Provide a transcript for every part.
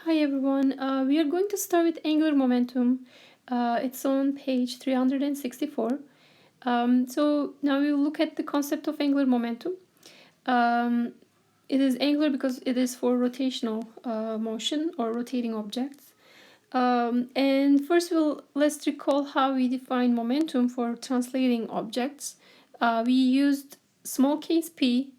Hi everyone, we are going to start with angular momentum. It's on page 364. So now we will look at the concept of angular momentum. It is angular because it is for rotational motion or rotating objects. And first let's recall how we define momentum for translating objects. We used small case p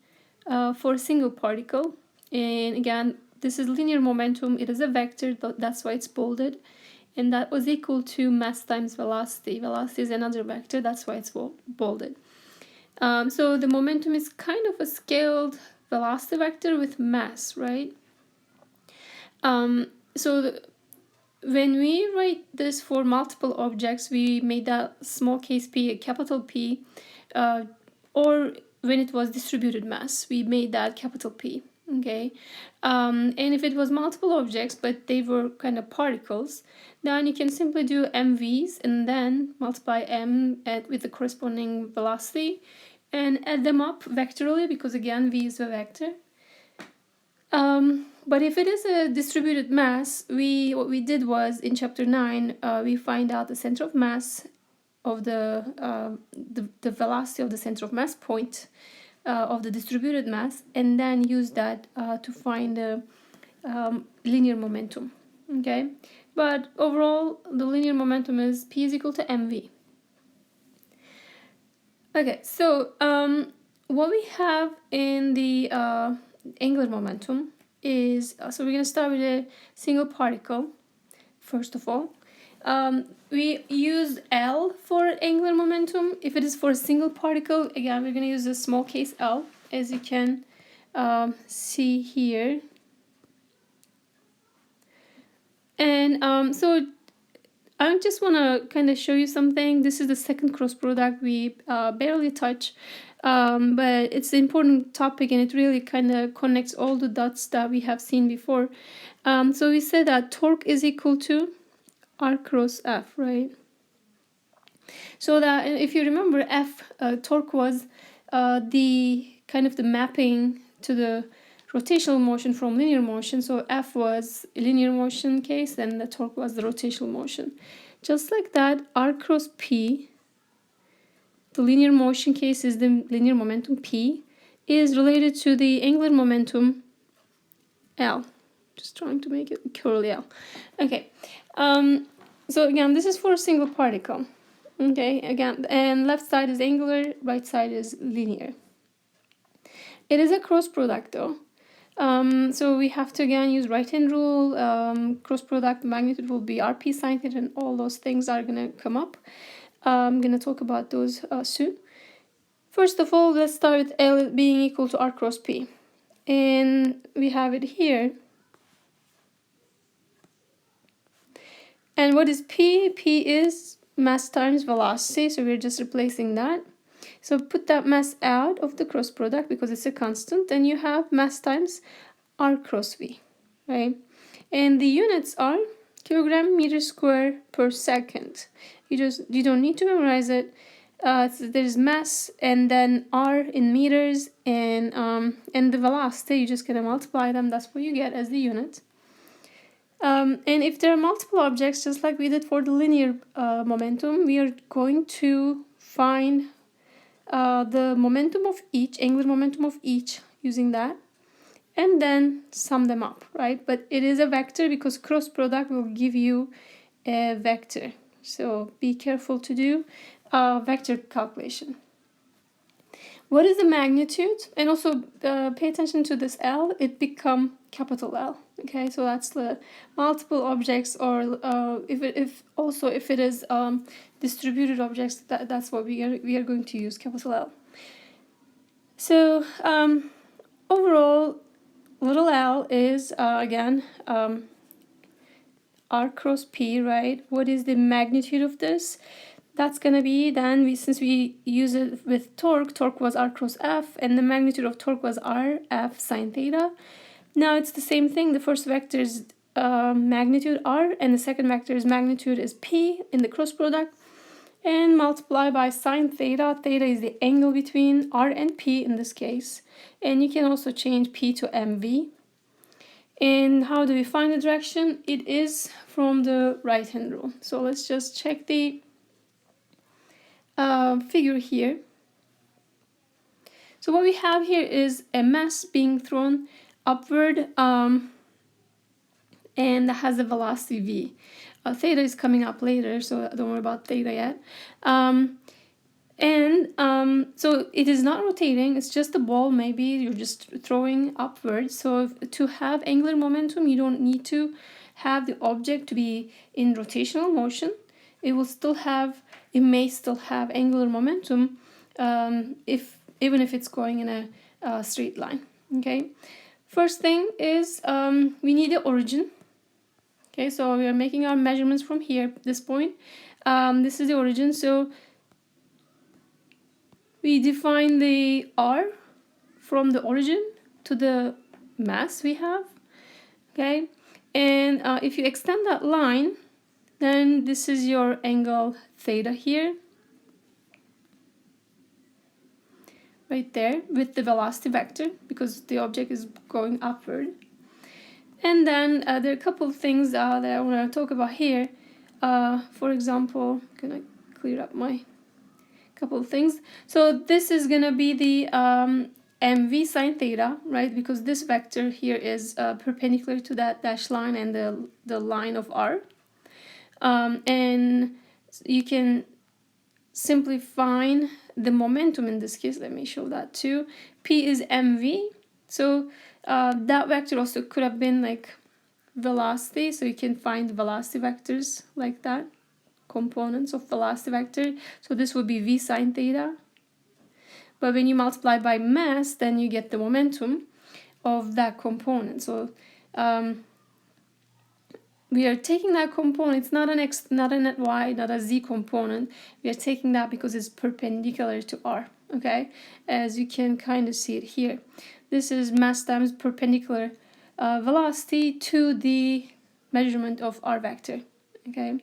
for a single particle, and again this is linear momentum. It is a vector, that's why it's bolded, and that was equal to mass times velocity. Velocity is another vector, that's why it's bolded. So the momentum is kind of a scaled velocity vector with mass, right? When we write this for multiple objects, we made that small case p a capital P, or when it was distributed mass, we made that capital P. Okay, and if it was multiple objects but they were kind of particles, then you can simply do mv's and then multiply m with the corresponding velocity and add them up vectorially, because again v is a vector. But if it is a distributed mass, what we did was in chapter 9, we find out the center of mass of the velocity of the center of mass point of the distributed mass, and then use that to find the linear momentum. Okay, but overall the linear momentum is p is equal to mv. Okay, so what we have in the angular momentum is, so we're going to start with a single particle. First of all, we use L for angular momentum. If it is for a single particle, again we're going to use a small case L, as you can see here. And so I just want to kind of show you something. This is the second cross product we barely touch, but it's an important topic and it really kind of connects all the dots that we have seen before. So we said that torque is equal to R cross F, right? So that if you remember, F torque was the kind of the mapping to the rotational motion from linear motion. So F was a linear motion case and the torque was the rotational motion. Just like that, R cross P, the linear motion case is the linear momentum P, is related to the angular momentum L. Just trying to make it curly L. Okay, so again, this is for a single particle. Okay, again, and left side is angular, right side is linear. It is a cross product though. So we have to again use right-hand rule. Cross product magnitude will be RP sine theta, and all those things are gonna come up. I'm gonna talk about those soon. First of all, let's start with L being equal to R cross P, and we have it here. And what is P? P is mass times velocity, so we're just replacing that. So put that mass out of the cross product because it's a constant, and you have mass times R cross V, right? And the units are kilogram meter square per second. You don't need to memorize it. So there's mass and then R in meters, and the velocity, you just gonna multiply them. That's what you get as the unit. And if there are multiple objects, just like we did for the linear momentum, we are going to find the momentum of each, angular momentum of each, using that, and then sum them up, right? But it is a vector because cross product will give you a vector. So be careful to do vector calculation. What is the magnitude? And also pay attention to this L, it become capital L. Okay, so that's the multiple objects, or if it is distributed objects, that's what we are going to use capital L. So overall, little l is again R cross P, right? What is the magnitude of this? That's gonna be then, since we use it with torque was R cross F, and the magnitude of torque was R F sine theta. Now it's the same thing. The first vector is magnitude R, and the second vector is magnitude is P in the cross product, and multiply by sine theta. Theta is the angle between R and P in this case, and you can also change P to MV. And how do we find the direction? It is from the right hand rule. So let's just check the figure here. So what we have here is a mass being thrown upward and has a velocity v. Theta is coming up later, so don't worry about theta yet. So it is not rotating, it's just a ball, maybe you're just throwing upwards. So to have angular momentum, you don't need to have the object to be in rotational motion. It may still have angular momentum even if it's going in a straight line. Okay, first thing is we need the origin. Okay, so we are making our measurements from here, this point. This is the origin, so we define the r from the origin to the mass we have. Okay, and if you extend that line, then this is your angle theta here, right there, with the velocity vector, because the object is going upward. And then there are a couple of things that I want to talk about here. For example, I'm gonna clear up my couple of things. So this is gonna be the mv sine theta, right? Because this vector here is perpendicular to that dashed line and the line of r. And you can simply find the momentum in this case. Let me show that too. P is mv. So that vector also could have been like velocity, so you can find velocity vectors like that, components of velocity vector. So this would be v sine theta. But when you multiply by mass, then you get the momentum of that component. So we are taking that component. It's not an x, not a net y, not a z component. We are taking that because it's perpendicular to r. Okay, as you can kind of see it here. This is mass times perpendicular velocity to the measurement of r vector. Okay,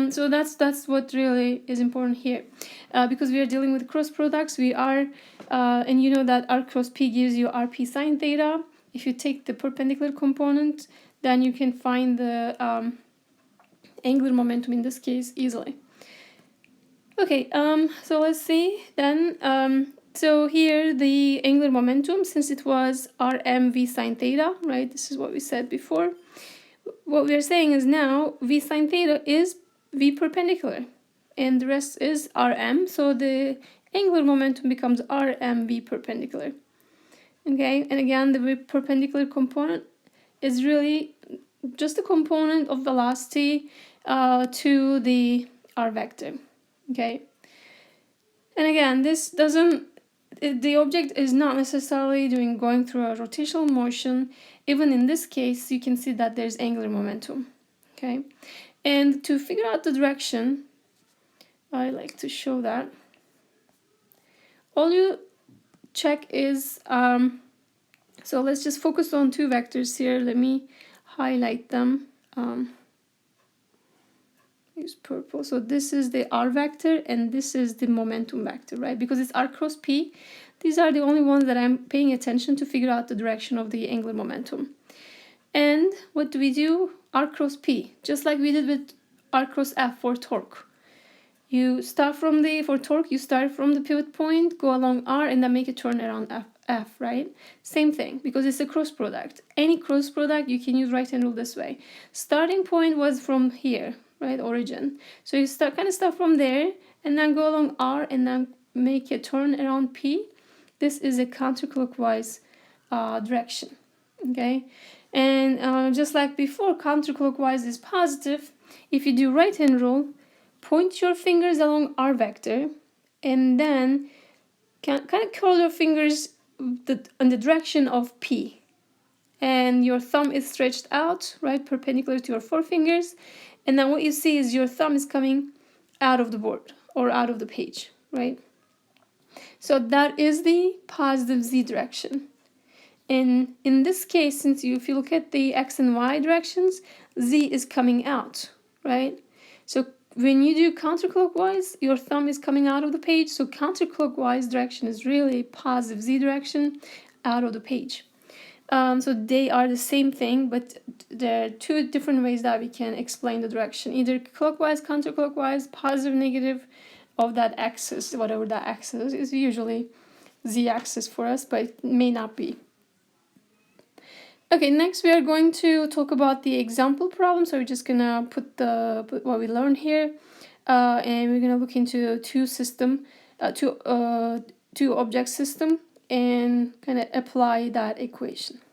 so that's what really is important here, because we are dealing with cross products. We are, and you know that r cross p gives you rp sine theta. If you take the perpendicular component, then you can find the angular momentum in this case easily. Okay, so let's see then. So here the angular momentum, since it was rm v sine theta, right? This is what we said before. What we are saying is now v sine theta is v perpendicular, and the rest is rm. So the angular momentum becomes rm v perpendicular. Okay, and again, the v perpendicular component is really just a component of velocity to the r vector. Okay, and again, this doesn't, the object is not necessarily going through a rotational motion. Even in this case, you can see that there's angular momentum. Okay, and to figure out the direction, I like to show that. All you check is, so let's just focus on two vectors here. Let me highlight them. Use purple. So this is the r vector and this is the momentum vector, right? Because it's r cross p. These are the only ones that I'm paying attention to figure out the direction of the angular momentum. And what do we do? R cross p, just like we did with r cross f for torque. You start from for torque, you start from the pivot point, go along r, and then make a turn around f, right? Same thing, because it's a cross product. Any cross product, you can use right hand rule this way. Starting point was from here, right, origin. So you start from there, and then go along r, and then make a turn around p. This is a counterclockwise direction, okay? And just like before, counterclockwise is positive. If you do right hand rule, point your fingers along r vector, and then kind of curl your fingers in the direction of p, and your thumb is stretched out, right, perpendicular to your forefingers, and then what you see is your thumb is coming out of the board or out of the page, right? So that is the positive z direction. And in this case, since if you look at the x and y directions, z is coming out, right? So when you do counterclockwise, your thumb is coming out of the page. So counterclockwise direction is really positive z direction out of the page. So they are the same thing, but there are two different ways that we can explain the direction, either clockwise, counterclockwise, positive, negative of that axis, whatever that axis is, usually z-axis for us, but it may not be. Okay, next we are going to talk about the example problem. So we're just gonna put what we learned here, and we're gonna look into two object system and kind of apply that equation.